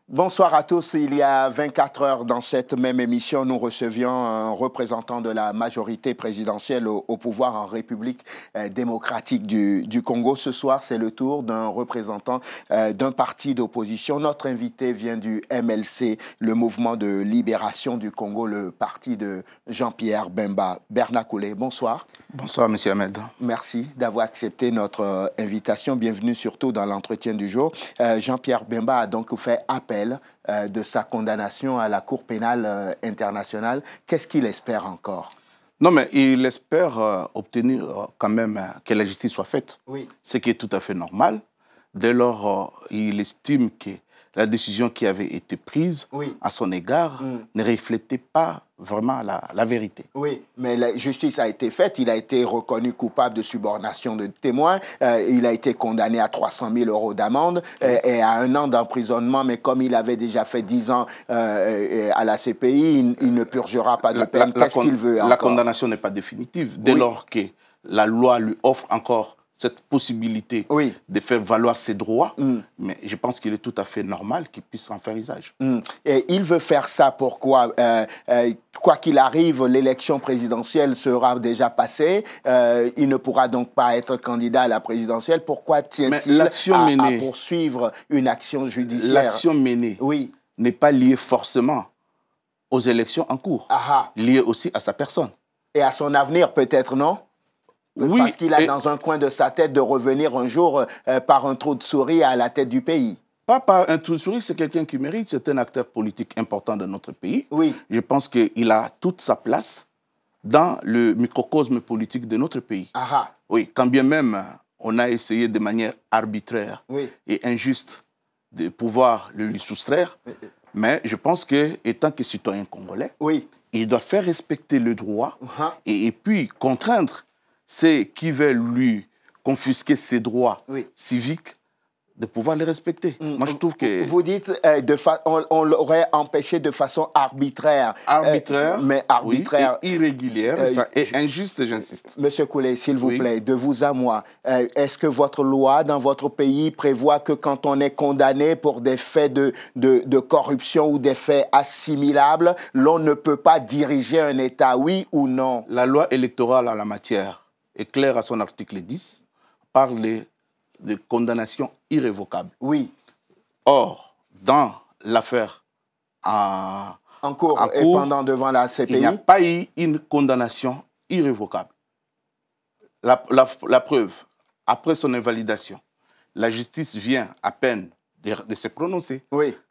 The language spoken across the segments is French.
Bonsoir à tous. Il y a 24 heures, dans cette même émission, nous recevions un représentant de la majorité présidentielle au pouvoir en République démocratique du Congo. Ce soir, c'est le tour d'un représentant d'un parti d'opposition. Notre invité vient du MLC, le Mouvement de Libération du Congo, le parti de Jean-Pierre Bemba. Bernard Koulé, bonsoir. Bonsoir, M. Ahmed. Merci d'avoir accepté notre invitation. Bienvenue surtout dans l'entretien du jour. Jean-Pierre Bemba a donc fait appel de sa condamnation à la Cour pénale internationale. Qu'est-ce qu'il espère encore? Non, mais il espère obtenir quand même que la justice soit faite. Oui. Ce qui est tout à fait normal. Dès lors, il estime que la décision qui avait été prise à son égard ne reflétait pas vraiment la vérité. Oui, mais la justice a été faite. Il a été reconnu coupable de subornation de témoins. Il a été condamné à 300 000 € d'amende et à 1 an d'emprisonnement. Mais comme il avait déjà fait 10 ans à la CPI, il ne purgera pas de peine. Qu'est-ce qu'il veut encore? La condamnation n'est pas définitive. Dès lors que la loi lui offre encore cette possibilité de faire valoir ses droits, mais je pense qu'il est tout à fait normal qu'il puisse en faire usage. Et il veut faire ça pourquoi? Quoi qu'il arrive, l'élection présidentielle sera déjà passée. Il ne pourra donc pas être candidat à la présidentielle. Pourquoi tient-il à poursuivre une action judiciaire? L'action menée n'est pas liée forcément aux élections en cours, liée aussi à sa personne. Et à son avenir peut-être, non? Parce qu'il a dans un coin de sa tête de revenir un jour par un trou de souris à la tête du pays. Pas par un trou de souris, c'est quelqu'un qui mérite, c'est un acteur politique important de notre pays. Je pense qu'il a toute sa place dans le microcosme politique de notre pays. Oui, quand bien même on a essayé de manière arbitraire et injuste de pouvoir le lui soustraire, mais je pense qu'étant que citoyen congolais, il doit faire respecter le droit et puis contraindre ceux qui veulent lui confisquer ses droits civiques de pouvoir les respecter. Moi, je trouve que... Vous dites on l'aurait empêché de façon arbitraire. Mais arbitraire. Et irrégulière et injuste, j'insiste. Monsieur Koulé, s'il vous plaît, de vous à moi, est-ce que votre loi dans votre pays prévoit que quand on est condamné pour des faits de corruption ou des faits assimilables, l'on ne peut pas diriger un État, oui ou non? La loi électorale en la matière est claire à son article 10, parle de condamnation irrévocable. Or, dans l'affaire en cours et pendant devant la CPI, il n'y a pas eu une condamnation irrévocable. La preuve, après son invalidation, la justice vient à peine de se prononcer.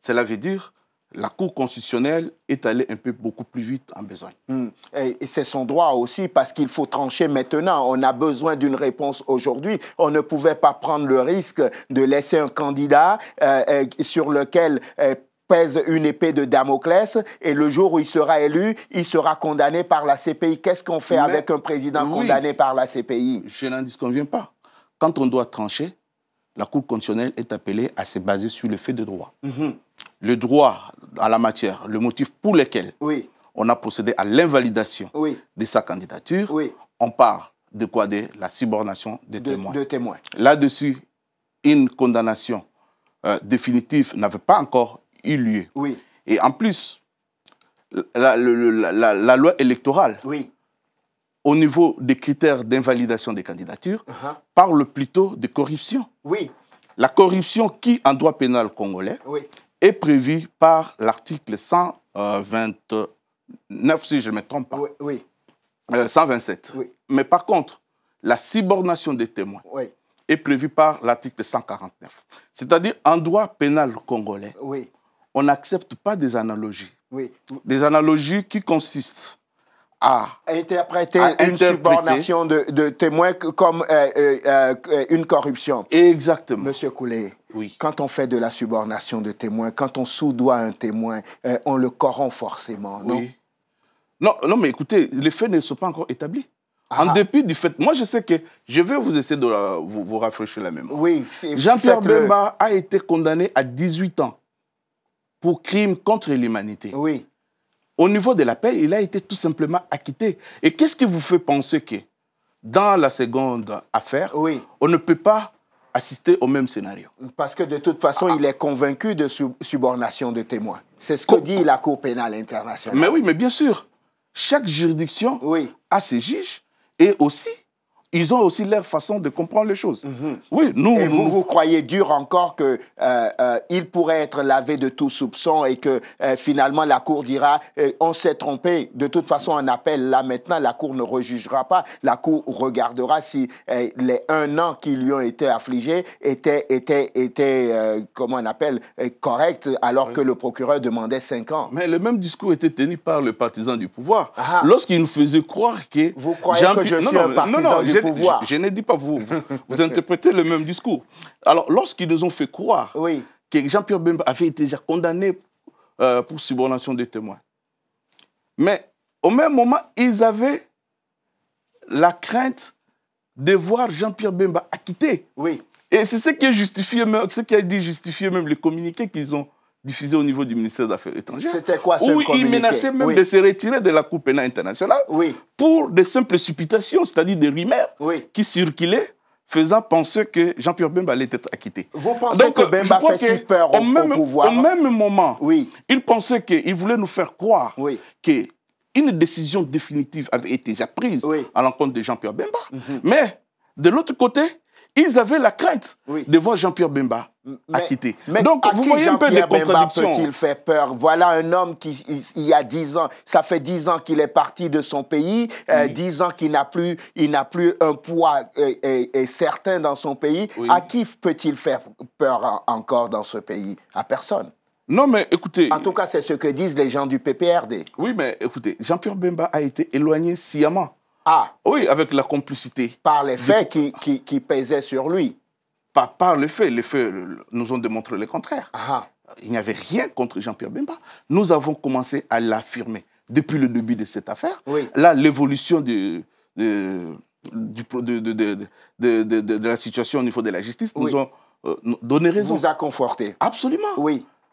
Cela veut dire la Cour constitutionnelle est allée un peu beaucoup plus vite en besoin. Et c'est son droit aussi, parce qu'il faut trancher maintenant. On a besoin d'une réponse aujourd'hui. On ne pouvait pas prendre le risque de laisser un candidat sur lequel pèse une épée de Damoclès, et le jour où il sera élu, il sera condamné par la CPI. Qu'est-ce qu'on fait avec un président condamné par la CPI? Je n'en disconviens pas. Quand on doit trancher, la Cour constitutionnelle est appelée à se baser sur le fait de droit. Le droit à la matière, le motif pour lequel on a procédé à l'invalidation de sa candidature, on parle de quoi? De la subornation des témoins. Là-dessus, une condamnation définitive n'avait pas encore eu lieu. Et en plus, la loi électorale, au niveau des critères d'invalidation des candidatures, parle plutôt de corruption. La corruption qui, en droit pénal congolais, est prévue par l'article 129, si je ne me trompe pas. 127. Mais par contre, la subornation des témoins est prévue par l'article 149. C'est-à-dire, en droit pénal congolais, on n'accepte pas des analogies. Des analogies qui consistent à interpréter une subornation de témoins comme une corruption. Exactement. Monsieur Koulé, quand on fait de la subornation de témoins, quand on soudoie un témoin, on le corrompt forcément, non? Non, mais écoutez, les faits ne sont pas encore établis. En dépit du fait, moi je sais que je vais vous essayer de vous rafraîchir la mémoire. Jean-Pierre Bemba a été condamné à 18 ans pour crime contre l'humanité. au niveau de l'appel, il a été tout simplement acquitté. Et qu'est-ce qui vous fait penser que dans la seconde affaire, on ne peut pas assister au même scénario? Parce que de toute façon, il est convaincu de subornation de témoins. C'est ce que dit la Cour pénale internationale. Mais oui, mais bien sûr, chaque juridiction a ses juges et aussi, ils ont aussi leur façon de comprendre les choses. Oui, et vous croyez dur encore qu'il pourrait être lavé de tout soupçon et que finalement la Cour dira on s'est trompé. De toute façon, en appel, là maintenant, la Cour ne rejugera pas. La Cour regardera si les 1 an qui lui ont été affligés étaient comment on appelle, corrects, alors que le procureur demandait 5 ans. Mais le même discours était tenu par le partisan du pouvoir. Lorsqu'il nous faisait croire que... Vous croyez que je suis un partisan du pouvoir? Je ne dis pas vous interprétez le même discours. Alors, lorsqu'ils nous ont fait croire que Jean-Pierre Bemba avait été déjà condamné pour subornation des témoins, mais au même moment, ils avaient la crainte de voir Jean-Pierre Bemba acquitté. Et c'est ce qui a justifié même le communiqué qu'ils ont diffusé au niveau du ministère des Affaires étrangères. C'était quoi ce communiqué? Où ils menaçaient même de se retirer de la Cour pénale internationale pour des simples supputations, c'est-à-dire des rumeurs qui circulaient, faisant penser que Jean-Pierre Bemba allait être acquitté. Vous pensez que Bemba fait si peur au pouvoir? Au même moment, ils pensaient qu'ils voulaient nous faire croire qu'une décision définitive avait été déjà prise à l'encontre de Jean-Pierre Bemba. Mais de l'autre côté, ils avaient la crainte de voir Jean-Pierre Bemba acquitté. Donc, vous voyez un peu des contradictions. Peut-il faire peur? Voilà un homme qui, il y a 10 ans, ça fait 10 ans qu'il est parti de son pays, 10 ans qu'il n'a plus un poids certain dans son pays. À qui peut-il faire peur encore dans ce pays? À personne. Non, mais écoutez... En tout cas, c'est ce que disent les gens du PPRD. Oui, mais écoutez, Jean-Pierre Bemba a été éloigné sciemment. Oui, avec la complicité. Par les faits qui pesaient sur lui. Pas par les faits nous ont démontré le contraire. Il n'y avait rien contre Jean-Pierre Bemba. Nous avons commencé à l'affirmer depuis le début de cette affaire. Là, l'évolution de la situation au niveau de la justice nous ont donné raison. Vous a conforté. Absolument.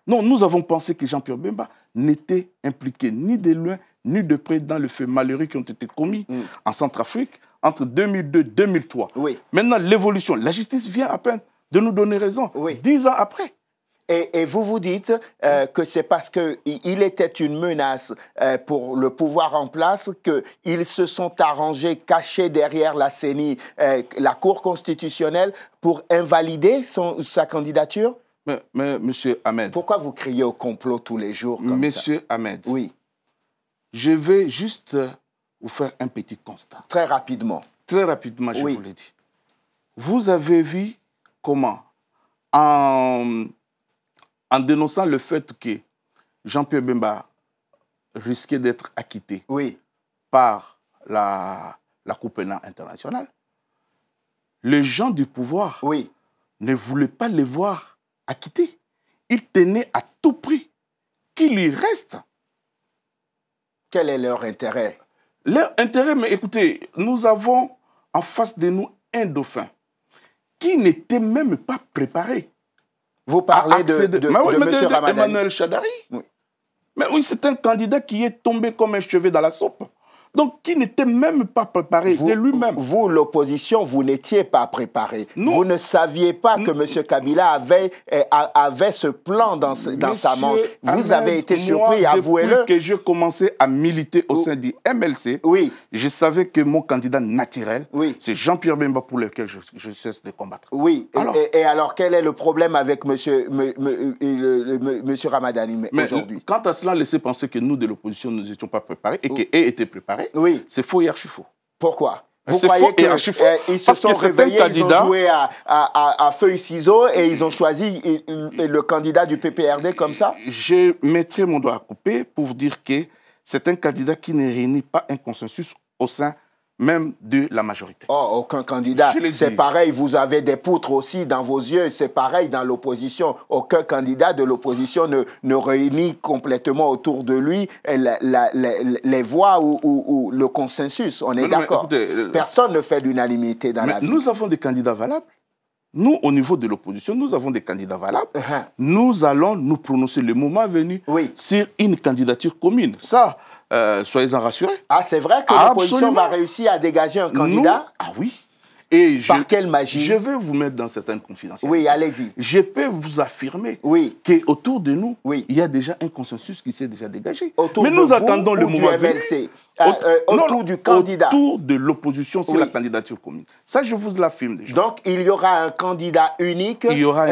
Non, nous avons pensé que Jean-Pierre Bemba n'était impliqué ni de loin ni de près dans les faits malheureux qui ont été commis en Centrafrique entre 2002 et 2003. Maintenant, l'évolution, la justice vient à peine de nous donner raison, 10 ans après. Et vous vous dites que c'est parce qu'il était une menace pour le pouvoir en place qu'ils se sont arrangés, cachés derrière la CENI, la Cour constitutionnelle, pour invalider sa candidature? Mais Monsieur Ahmed... Pourquoi vous criez au complot tous les jours comme Monsieur Ahmed, je vais juste vous faire un petit constat. Très rapidement. Très rapidement, je vous l'ai dit. Vous avez vu comment, en dénonçant le fait que Jean-Pierre Bemba risquait d'être acquitté par la Cour pénale internationale, les gens du pouvoir ne voulaient pas les voir acquittés. Ils tenaient à tout prix qu'il y reste. Quel est leur intérêt? Leur intérêt, mais écoutez, nous avons en face de nous un dauphin qui n'était même pas préparé. Vous parlez de M. Ramadani. Emmanuel Chadari. Mais oui, c'est un candidat qui est tombé comme un cheveu dans la soupe. Donc, qui n'était même pas préparé de lui-même. Vous, l'opposition, vous n'étiez pas préparé. Vous ne saviez pas que M. Kabila avait ce plan dans sa manche. Vous avez été surpris, avouez-le. Depuis que j'ai commencé à militer au sein du MLC, je savais que mon candidat naturel, c'est Jean-Pierre Bemba pour lequel je cesse de combattre. Et alors, quel est le problème avec M. Ramadani aujourd'hui? Quant à cela, laissez penser que nous, de l'opposition, nous n'étions pas préparés et qu'eux étaient préparés. C'est faux et archi-faux. Pourquoi? Vous croyez qu'ils se sont réveillés, ils ont joué à feuille ciseaux et ils ont choisi le candidat du PPRD comme ça? Je mettrai mon doigt à couper pour vous dire que c'est un candidat qui ne réunit pas un consensus au sein même de la majorité. Aucun candidat. C'est pareil, vous avez des poutres aussi dans vos yeux. C'est pareil dans l'opposition. Aucun candidat de l'opposition ne réunit complètement autour de lui les voix ou le consensus. On est d'accord. Personne ne fait l'unanimité dans la vie. Nous avons des candidats valables. nous, au niveau de l'opposition, nous avons des candidats valables. Nous allons nous prononcer le moment venu sur une candidature commune. Ça, soyez-en rassurés. Ah, c'est vrai que l'opposition va réussir à dégager un candidat? Ah oui. Et par quelle magie? Je vais vous mettre dans certaines confidentialités. Oui, allez-y. Je peux vous affirmer qu'autour de nous, il y a déjà un consensus qui s'est déjà dégagé. Autour de nous attendons le moment venu. Autour du candidat. Autour de l'opposition sur la candidature commune. Ça, je vous l'affirme déjà. Donc, il y aura un candidat unique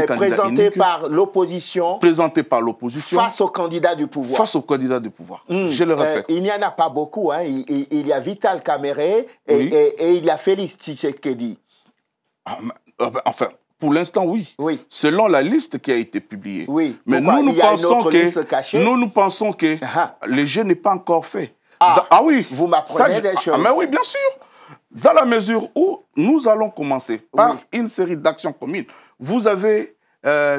présenté par l'opposition. Présenté par l'opposition. Face au candidat du pouvoir. Face au candidat du pouvoir. Je le répète. Il n'y en a pas beaucoup. Hein. Il y a Vital Kamerhe et il y a Félix Tshisekedi. Enfin, pour l'instant, oui. Selon la liste qui a été publiée. Mais nous pensons que le jeu n'est pas encore fait. Oui. Vous m'apprenez des choses. Mais oui, bien sûr. Dans la mesure où nous allons commencer par une série d'actions communes. Vous avez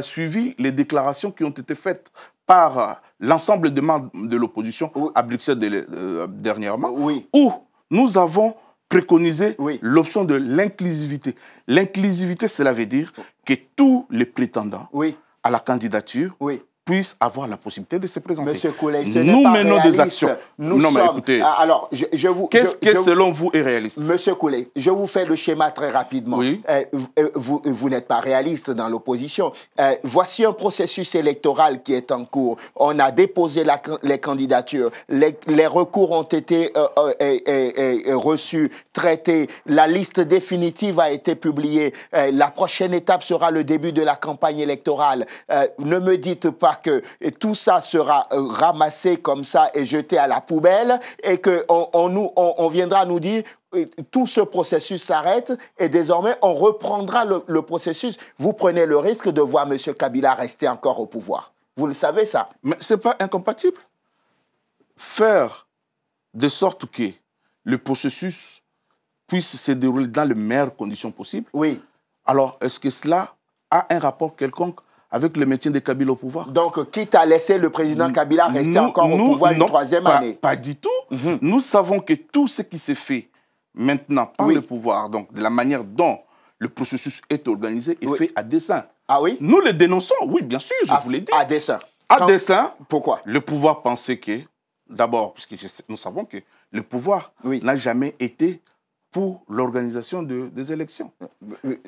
suivi les déclarations qui ont été faites par l'ensemble des membres de l'opposition à Bruxelles dernièrement, où nous avons préconisé l'option de l'inclusivité. L'inclusivité, cela veut dire que tous les prétendants à la candidature puissent avoir la possibilité de se présenter. Monsieur Koulé, nous menons des actions. Mais écoutez, alors, qu'est-ce qui, selon vous, est réaliste? Monsieur Koulé, je vous fais le schéma très rapidement. Vous n'êtes pas réaliste dans l'opposition. Voici un processus électoral qui est en cours. On a déposé les candidatures. Les recours ont été reçus, traités. La liste définitive a été publiée. La prochaine étape sera le début de la campagne électorale. Ne me dites pas que tout ça sera ramassé comme ça et jeté à la poubelle et qu'on viendra nous dire tout ce processus s'arrête et désormais on reprendra le processus. Vous prenez le risque de voir M. Kabila rester encore au pouvoir. Vous le savez ça? Mais ce n'est pas incompatible. Faire de sorte que le processus puisse se dérouler dans les meilleures conditions possibles. Alors, est-ce que cela a un rapport quelconque avec le maintien de Kabila au pouvoir? Donc, quitte à laisser le président Kabila rester encore au pouvoir une troisième année? Pas du tout. Nous savons que tout ce qui se fait maintenant par le pouvoir, donc de la manière dont le processus est organisé, est fait à dessein. Ah oui? Nous le dénonçons, oui, bien sûr, je vous l'ai dit. À dessein? À dessein. Pourquoi? Le pouvoir pensait que, d'abord, puisque nous savons que le pouvoir n'a jamais été pour l'organisation des élections.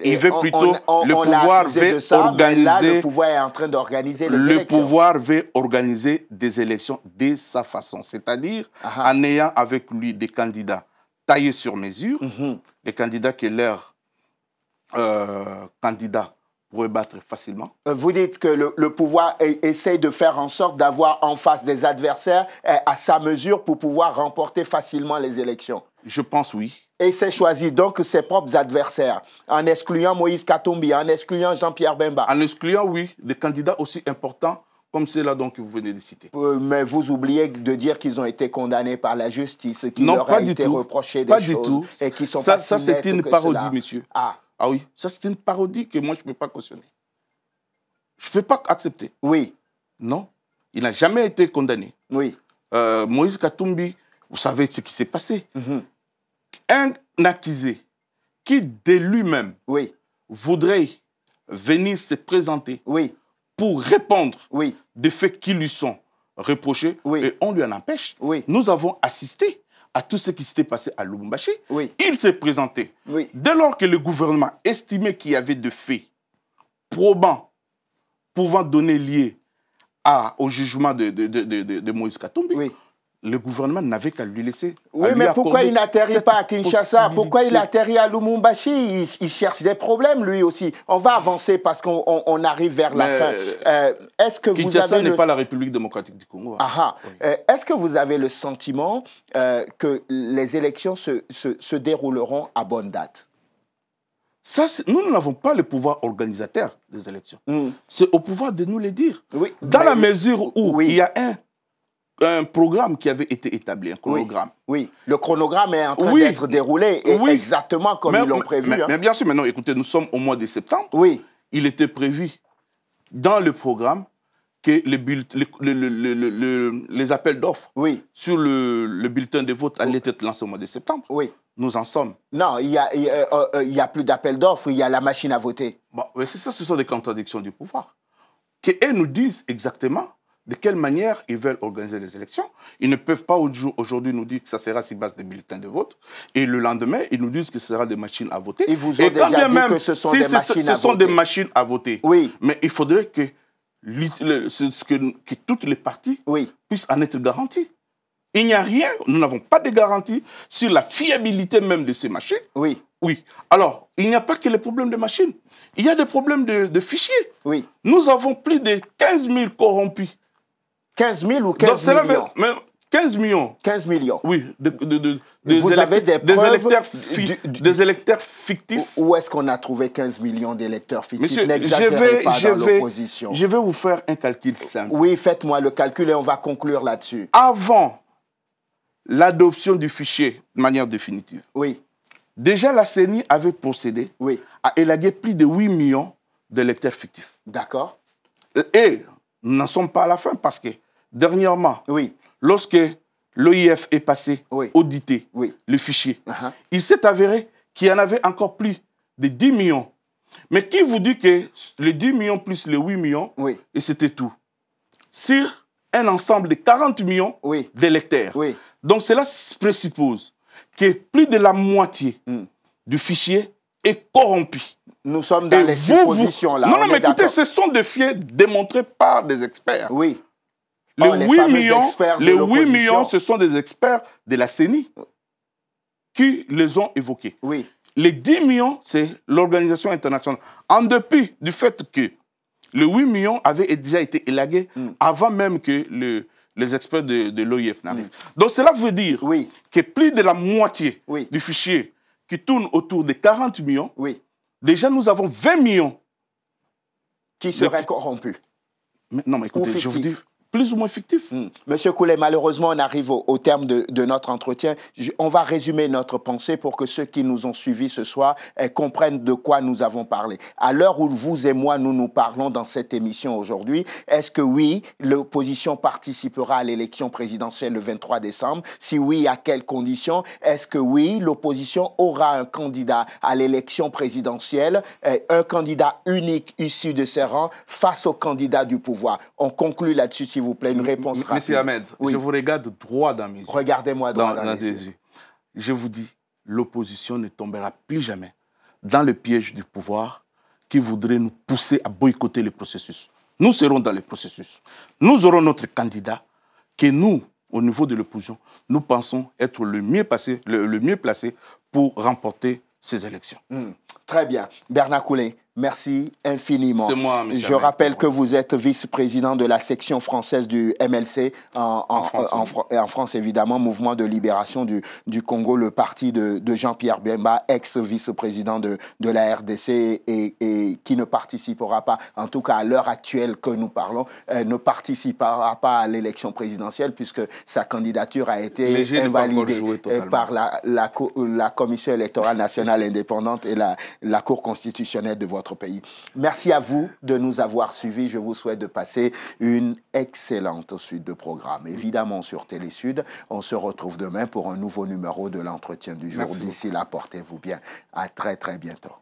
Il veut plutôt, le pouvoir veut organiser... Là, le pouvoir est en train d'organiser les élections. Le pouvoir veut organiser des élections de sa façon, c'est-à-dire en ayant avec lui des candidats taillés sur mesure, des candidats que leurs candidats pourraient battre facilement. Vous dites que le pouvoir essaie de faire en sorte d'avoir en face des adversaires à sa mesure pour pouvoir remporter facilement les élections. Je pense oui. Et c'est choisi donc ses propres adversaires, en excluant Moïse Katumbi, en excluant Jean-Pierre Bemba. En excluant, oui, des candidats aussi importants comme ceux-là que vous venez de citer. Mais vous oubliez de dire qu'ils ont été condamnés par la justice, qu'il leur a été reproché des choses et qui sont pas si ça, c'est une parodie, cela. monsieur. Ah oui, ça c'est une parodie que moi je ne peux pas cautionner. Je ne peux pas accepter. Oui. Non, il n'a jamais été condamné. Oui. Moïse Katumbi, vous savez ce qui s'est passé. Un accusé qui, de lui-même, voudrait venir se présenter pour répondre des faits qui lui sont reprochés, et on lui en empêche. Nous avons assisté à tout ce qui s'était passé à Lubumbashi. Il s'est présenté. Dès lors que le gouvernement estimait qu'il y avait des faits probants pouvant donner lieu au jugement de Moïse Katumbi, le gouvernement n'avait qu'à lui laisser. Mais pourquoi il n'atterrit pas à Kinshasa? Pourquoi il atterrit à Lubumbashi? Il cherche des problèmes, lui aussi. On va avancer parce qu'on arrive vers la fin. Est-ce que Kinshasa n'est pas la République démocratique du Congo. Est-ce que vous avez le sentiment que les élections se dérouleront à bonne date? Ça, nous n'avons pas le pouvoir organisateur des élections. C'est au pouvoir de nous le dire. Dans la mesure où il y a un programme qui avait été établi, un chronogramme. Le chronogramme est en train d'être déroulé exactement comme ils l'ont prévu. Mais bien sûr, maintenant, écoutez, nous sommes au mois de septembre. Il était prévu dans le programme que les appels d'offres sur le bulletin de vote allaient être lancés au mois de septembre. Oui. Nous en sommes. Non, il y a plus d'appels d'offres, il y a la machine à voter. Bon, c'est ça, ce sont des contradictions du pouvoir. Qu'eux nous disent exactement de quelle manière ils veulent organiser les élections. Ils ne peuvent pas aujourd'hui nous dire que ça sera sur base des bulletins de vote. Et le lendemain, ils nous disent que ce sera des machines à voter. Ils vous ont déjà dit que ce sont des machines à voter. Ce sont des machines à voter. Oui. Mais il faudrait que toutes les parties puissent en être garanties. Il n'y a rien, nous n'avons pas de garantie sur la fiabilité même de ces machines. Oui. Oui. Alors, il n'y a pas que les problèmes de machines. Il y a des problèmes de fichiers. Oui. Nous avons plus de 15 000 corrompus. 15 000 ou 15 millions? 15 millions. 15 millions. Oui. Vous avez des preuves des électeurs fictifs. Où est-ce qu'on a trouvé 15 millions d'électeurs fictifs? Monsieur, n'exagérez pas dans l'opposition. Je vais vous faire un calcul simple. Oui, faites-moi le calcul et on va conclure là-dessus. Avant l'adoption du fichier de manière définitive, déjà la CENI avait procédé à élaguer plus de 8 millions d'électeurs fictifs. D'accord. Et nous n'en sommes pas à la fin parce que, dernièrement, lorsque l'OIF est passé auditer le fichier, il s'est avéré qu'il y en avait encore plus de 10 millions. Mais qui vous dit que les 10 millions plus les 8 millions, et c'était tout, sur un ensemble de 40 millions d'électeurs. Donc cela présuppose que plus de la moitié du fichier est corrompu. Nous sommes dans les suppositions là. Non, mais écoutez, ce sont des faits démontrés par des experts. Oui. Les 8 millions, ce sont des experts de la CENI qui les ont évoqués. Oui. Les 10 millions, c'est l'organisation internationale. En dépit du fait que les 8 millions avaient déjà été élagués avant même que les experts de l'OIF n'arrivent. Donc cela veut dire que plus de la moitié du fichier qui tourne autour de 40 millions, déjà nous avons 20 millions qui seraient corrompus. Non, mais écoutez, je vous dis, plus ou moins fictif. Monsieur Koulé, malheureusement, on arrive au terme de notre entretien. On va résumer notre pensée pour que ceux qui nous ont suivis ce soir comprennent de quoi nous avons parlé. À l'heure où vous et moi, nous parlons dans cette émission aujourd'hui, est-ce que oui, l'opposition participera à l'élection présidentielle le 23 décembre? Si oui, à quelles conditions? Est-ce que oui, l'opposition aura un candidat à l'élection présidentielle, un candidat unique issu de ses rangs face au candidat du pouvoir? On conclut là-dessus, s'il vous plaît, une réponse rapide. Monsieur Ahmed, je vous regarde droit dans mes yeux. Regardez-moi droit dans les yeux. Je vous dis, l'opposition ne tombera plus jamais dans le piège du pouvoir qui voudrait nous pousser à boycotter le processus. Nous serons dans le processus. Nous aurons notre candidat que nous, au niveau de l'opposition, nous pensons être le mieux placé pour remporter ces élections. Très bien. Bernard Koulé, merci infiniment. C'est moi, monsieur. Je rappelle que vous êtes vice-président de la section française du MLC en France, évidemment, Mouvement de libération du Congo, le parti de Jean-Pierre Bemba, ex-vice-président de la RDC et qui ne participera pas, en tout cas à l'heure actuelle que nous parlons, ne participera pas à l'élection présidentielle puisque sa candidature a été invalidée par la Commission électorale nationale indépendante et la Cour constitutionnelle de votre pays. Merci à vous de nous avoir suivis. Je vous souhaite de passer une excellente suite de programmes. Évidemment sur Télé-Sud, on se retrouve demain pour un nouveau numéro de l'entretien du jour. D'ici là, portez-vous bien. À très très bientôt.